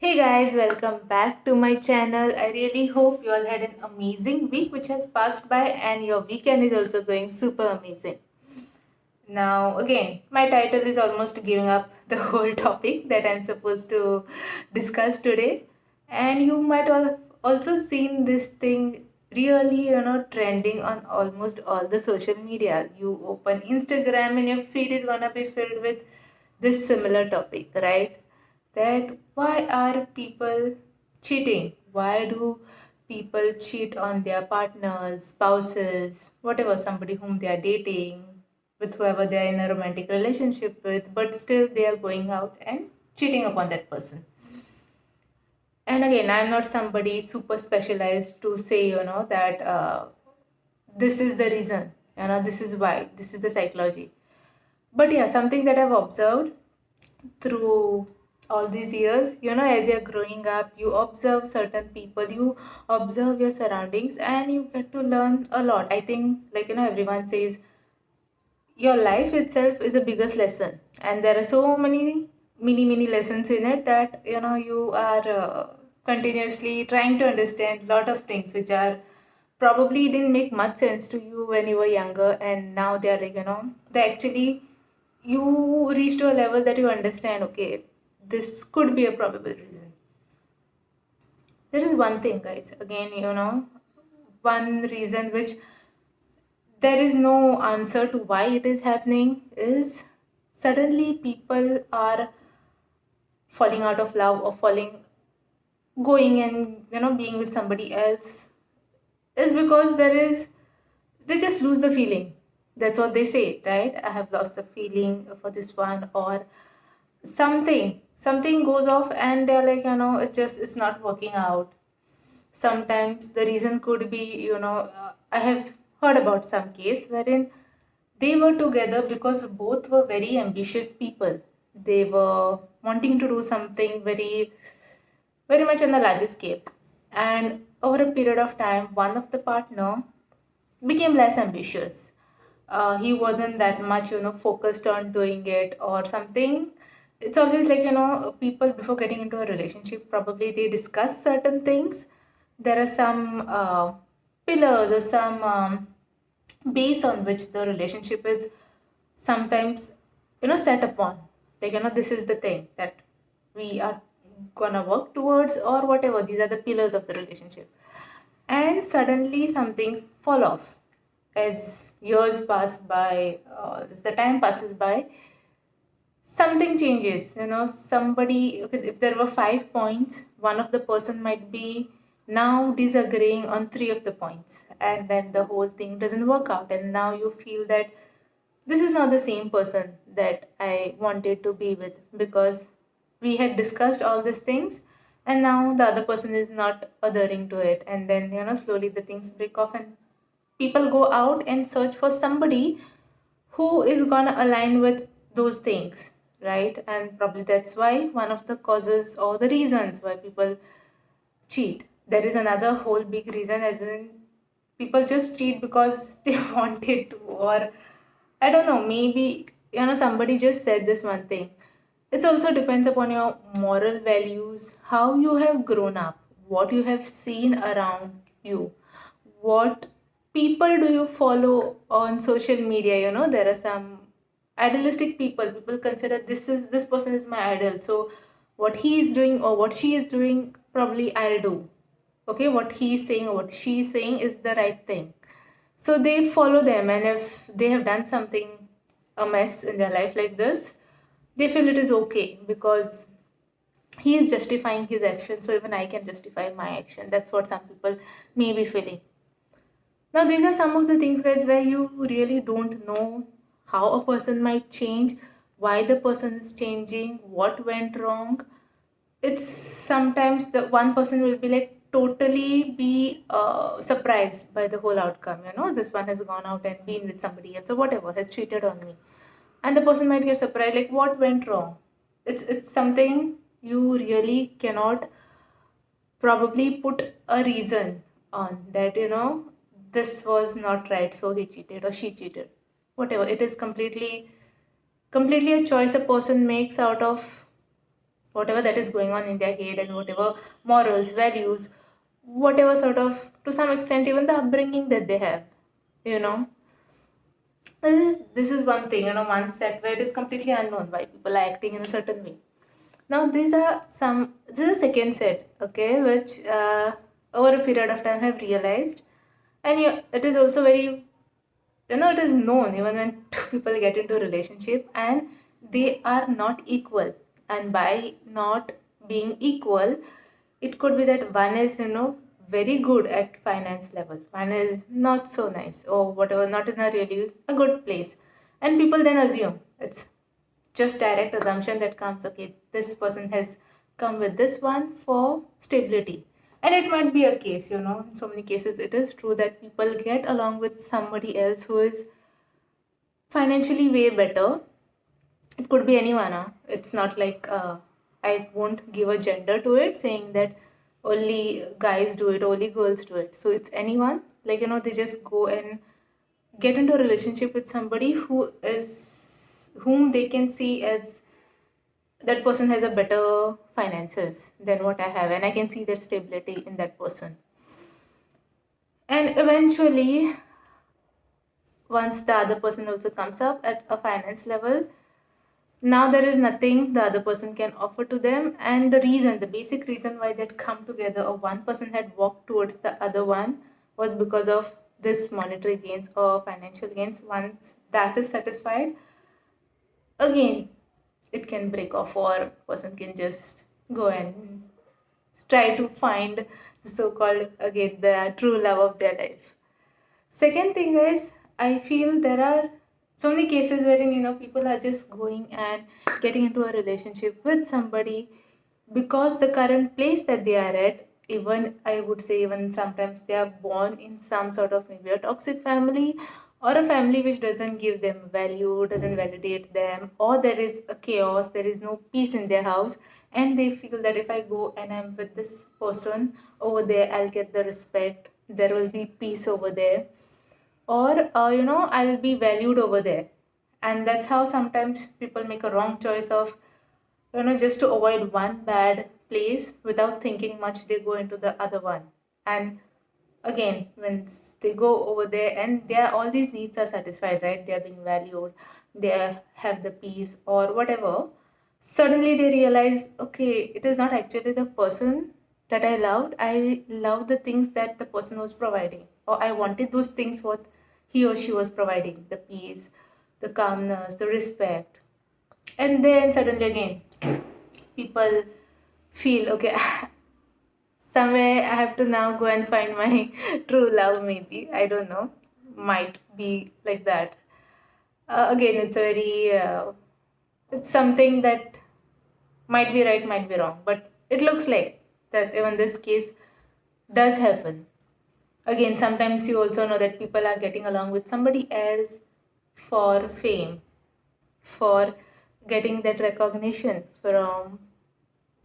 Hey guys, welcome back to my channel. I really hope you all had an amazing week which has passed by and your weekend is also going super amazing. Now, again, my title is almost giving up the whole topic that I'm supposed to discuss today. And you might all also seen this thing really, trending on almost all the social media. You open Instagram and your feed is gonna be filled with this similar topic, right? That why are people cheating? Why do people cheat on their partners, spouses, whatever, somebody whom they are dating, with whoever they are in a romantic relationship with, but still they are going out and cheating upon that person. And again, I'm not somebody super specialized to say, that this is the reason, this is why, this is the psychology. But yeah, something that I've observed through all these years, as you're growing up, you observe certain people, you observe your surroundings, and you get to learn a lot. I think, everyone says your life itself is the biggest lesson, and there are so many mini lessons in it that you are continuously trying to understand a lot of things which are probably didn't make much sense to you when you were younger, and now they're they actually, you reach to a level that you understand, okay, this could be a probable reason. There is one thing, guys, again, one reason which there is no answer to why it is happening is suddenly people are falling out of love or falling, going and being with somebody else, is because they just lose the feeling. That's what they say, right? I have lost the feeling for this one, or something goes off and they're like, it's not working out. Sometimes the reason could be, I have heard about some case wherein they were together because both were very ambitious people. They were wanting to do something very much on a larger scale, and over a period of time one of the partner became less ambitious. He wasn't that much focused on doing it or something. It's always like, people before getting into a relationship, probably they discuss certain things. There are some pillars or some base on which the relationship is sometimes set upon, like, this is the thing that we are gonna work towards, or whatever, these are the pillars of the relationship. And suddenly some things fall off as years pass by, as the time passes by, something changes. Somebody, okay, if there were 5 points, one of the person might be now disagreeing on three of the points, and then the whole thing doesn't work out, and now you feel that this is not the same person that I wanted to be with, because we had discussed all these things and now the other person is not adhering to it, and then slowly the things break off and people go out and search for somebody who is gonna align with those things, right? And probably that's why one of the causes or the reasons why people cheat. There is another whole big reason, as in people just cheat because they wanted to, or I don't know, maybe somebody just said this one thing. It also depends upon your moral values, how you have grown up, what you have seen around you, what people do you follow on social media. There are some idealistic people. People consider this person is my idol. So what he is doing or what she is doing, probably I'll do. Okay, what he is saying or what she is saying is the right thing. So they follow them, and if they have done something, a mess in their life like this, they feel it is okay because he is justifying his action, so even I can justify my action. That's what some people may be feeling. Now, these are some of the things, guys, where you really don't know how a person might change, why the person is changing, what went wrong. It's sometimes the one person will be like totally be surprised by the whole outcome. This one has gone out and been with somebody else or whatever, has cheated on me, and the person might get surprised, like, what went wrong. It's something you really cannot probably put a reason on that, this was not right, so he cheated or she cheated, whatever. It is completely a choice a person makes out of whatever that is going on in their head, and whatever morals, values, whatever sort of, to some extent, even the upbringing that they have, you know. This is one thing, one set where it is completely unknown why people are acting in a certain way. Now, this is a second set, okay, which over a period of time have realized, and it is also very, it is known even when two people get into a relationship and they are not equal. And by not being equal, it could be that one is, very good at finance level, one is not so nice, or whatever, not in a really a good place. And people then assume it's just direct assumption that comes, okay, this person has come with this one for stability. And it might be a case, in so many cases it is true that people get along with somebody else who is financially way better. It could be anyone. It's not like, I won't give a gender to it, saying that only guys do it, only girls do it. So it's anyone. Like, they just go and get into a relationship with somebody whom they can see as that person has a better finances than what I have, and I can see that stability in that person. And eventually, once the other person also comes up at a finance level, now there is nothing the other person can offer to them. And the basic reason why they'd come together, or one person had walked towards the other one, was because of this monetary gains or financial gains. Once that is satisfied, again it can break off, or person can just go and try to find the so-called, again, the true love of their life. Second thing is, I feel there are so many cases wherein, people are just going and getting into a relationship with somebody because the current place that they are at, even I would say, even sometimes they are born in some sort of maybe a toxic family, or a family which doesn't give them value, doesn't validate them, or there is a chaos, there is no peace in their house, and they feel that if I go and I'm with this person over there, I'll get the respect, there will be peace over there, or I'll be valued over there. And that's how sometimes people make a wrong choice of, just to avoid one bad place, without thinking much, they go into the other one. And again, when they go over there and their all these needs are satisfied, right, they are being valued, they have the peace or whatever, suddenly they realize, okay, it is not actually the person that I loved the things that the person was providing, or I wanted those things what he or she was providing, the peace, the calmness, the respect. And then suddenly again people feel, okay, somewhere I have to now go and find my true love, maybe. I don't know. Might be like that. Again, it's something that might be right, might be wrong, but it looks like that even this case does happen. Again, sometimes you also know that people are getting along with somebody else for fame, for getting that recognition from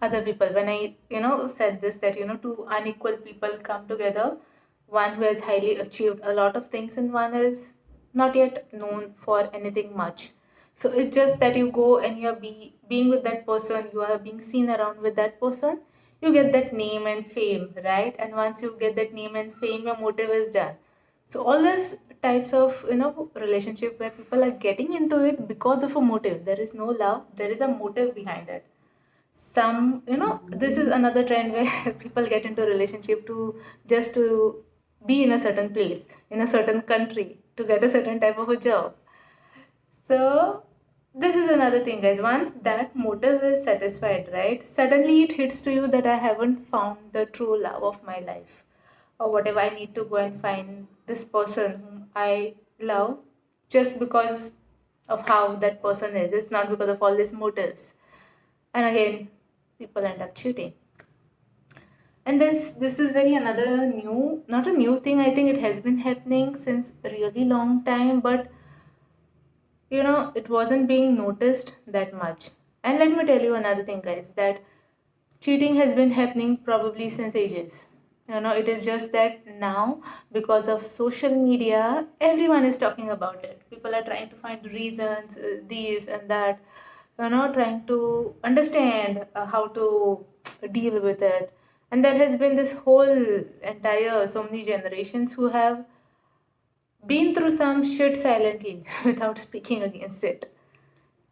other people. When I said this, that two unequal people come together, one who has highly achieved a lot of things and one is not yet known for anything much. So it's just that you go and being with that person, you are being seen around with that person, you get that name and fame, right? And once you get that name and fame, your motive is done. So all these types of relationship where people are getting into it because of a motive, there is no love, there is a motive behind it. Some, this is another trend where people get into a relationship to just to be in a certain place, in a certain country, to get a certain type of a job. So this is another thing, guys. Once that motive is satisfied, right, suddenly it hits to you that I haven't found the true love of my life, or whatever, I need to go and find this person whom I love just because of how that person is. It's not because of all these motives. And again, people end up cheating. And this is very another new, not a new thing, I think it has been happening since a really long time, but it wasn't being noticed that much. And let me tell you another thing, guys, that cheating has been happening probably since ages. It is just that now, because of social media, everyone is talking about it. People are trying to find reasons, these and that, trying to understand how to deal with it. And there has been this whole entire so many generations who have been through some shit silently without speaking against it.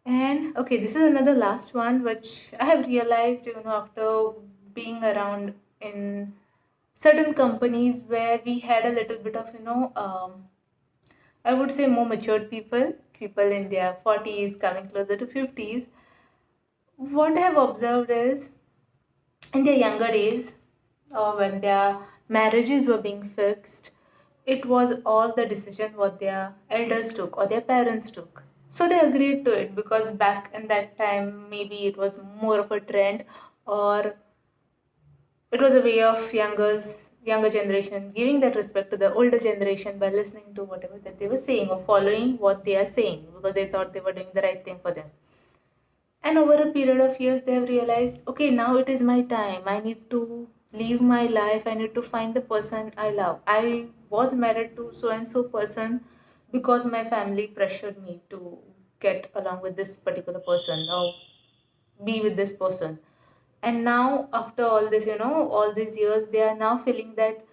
And okay, this is another last one which I have realized, after being around in certain companies where we had a little bit of, I would say more matured people, people in their 40s coming closer to 50s. What I have observed is in their younger days, when their marriages were being fixed, it was all the decision what their elders took or their parents took. So they agreed to it because back in that time, maybe it was more of a trend, or it was a way of younger generation giving that respect to the older generation by listening to whatever that they were saying or following what they are saying because they thought they were doing the right thing for them. And over a period of years, they have realized, okay, now it is my time. I need to live my life. I need to find the person I love. I was married to so and so person because my family pressured me to get along with this particular person or be with this person. And now, after all this, all these years, they are now feeling that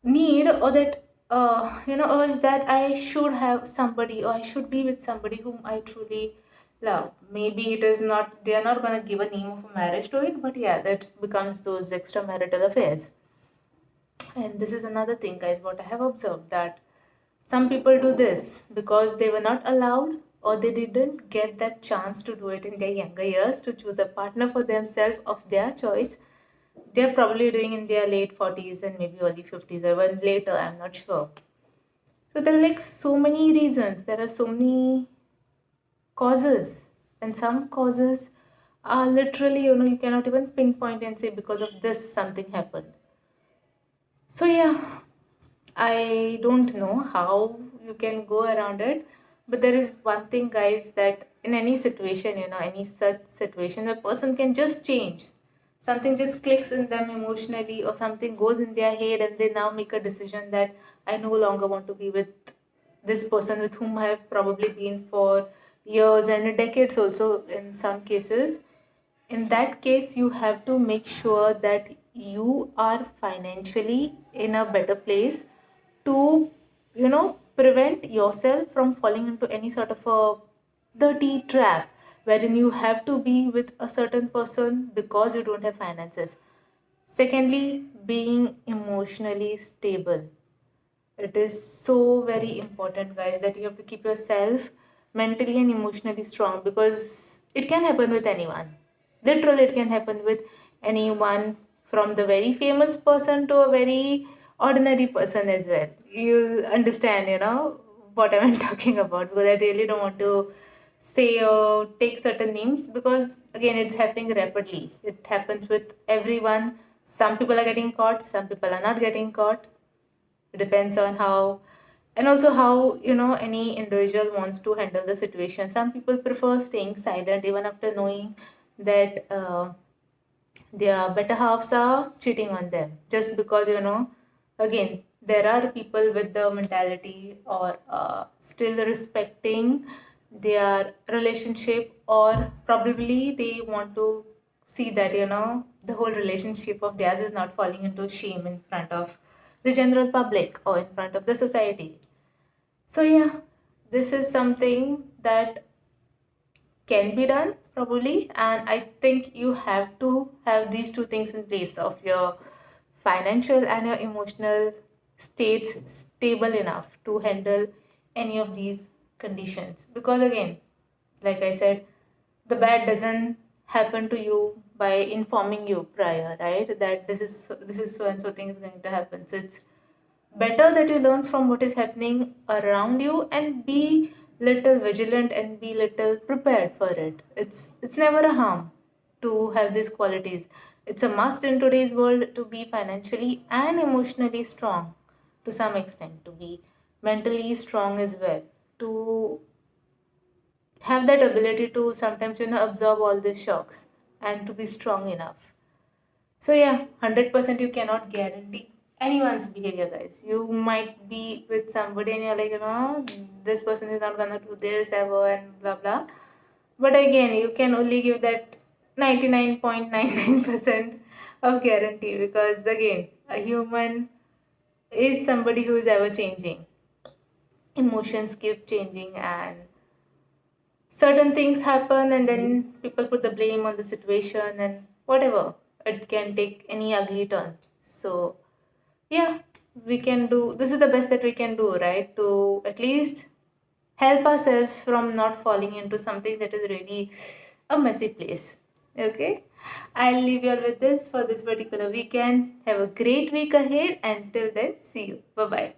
need or that urge that I should have somebody or I should be with somebody whom I truly love. Maybe it is not, they are not going to give a name of a marriage to it, but yeah, that becomes those extramarital affairs. And this is another thing, guys, what I have observed, that some people do this because they were not allowed or they didn't get that chance to do it in their younger years to choose a partner for themselves of their choice. They're probably doing in their late 40s and maybe early 50s or even later, I'm not sure. So there are like so many reasons, there are so many causes, and some causes are literally, you cannot even pinpoint and say because of this something happened. So yeah, I don't know how you can go around it, but there is one thing, guys, that in any situation, any such situation, a person can just change. Something just clicks in them emotionally, or something goes in their head, and they now make a decision that I no longer want to be with this person with whom I have probably been for years and decades, also in some cases. In that case, you have to make sure that you are financially in a better place to prevent yourself from falling into any sort of a dirty trap wherein you have to be with a certain person because you don't have finances. Secondly, being emotionally stable. It is so very important, guys, that you have to keep yourself mentally and emotionally strong because it can happen with anyone. Literally, it can happen with anyone, from the very famous person to a very ordinary person as well. You'll understand, what I'm talking about, because I really don't want to say or take certain names because, again, it's happening rapidly. It happens with everyone. Some people are getting caught, some people are not getting caught. It depends on how, and also how, any individual wants to handle the situation. Some people prefer staying silent even after knowing that their better halves are cheating on them, just because, again, there are people with the mentality or still respecting their relationship, or probably they want to see that, the whole relationship of theirs is not falling into shame in front of the general public or in front of the society. So yeah, this is something that can be done probably, and I think you have to have these two things in place of your financial and your emotional states stable enough to handle any of these conditions. Because again, like I said, the bad doesn't happen to you by informing you prior, right, that this is so and so thing is going to happen. So it's better that you learn from what is happening around you and be little vigilant and be little prepared for it. It's never a harm to have these qualities. It's a must in today's world to be financially and emotionally strong, to some extent to be mentally strong as well, to have that ability to sometimes absorb all these shocks and to be strong enough. So yeah, 100% you cannot guarantee anyone's behavior, guys. You might be with somebody and you're like, this person is not gonna do this ever and blah blah. But again, you can only give that 99.99% of guarantee, because again, a human is somebody who is ever changing. Emotions keep changing, and certain things happen, and then people put the blame on the situation, and whatever. It can take any ugly turn. So, yeah, we can do this is the best that we can do, right? To at least help ourselves from not falling into something that is really a messy place. Okay, I'll leave you all with this for this particular weekend. Have a great week ahead. Until then, see you. Bye bye.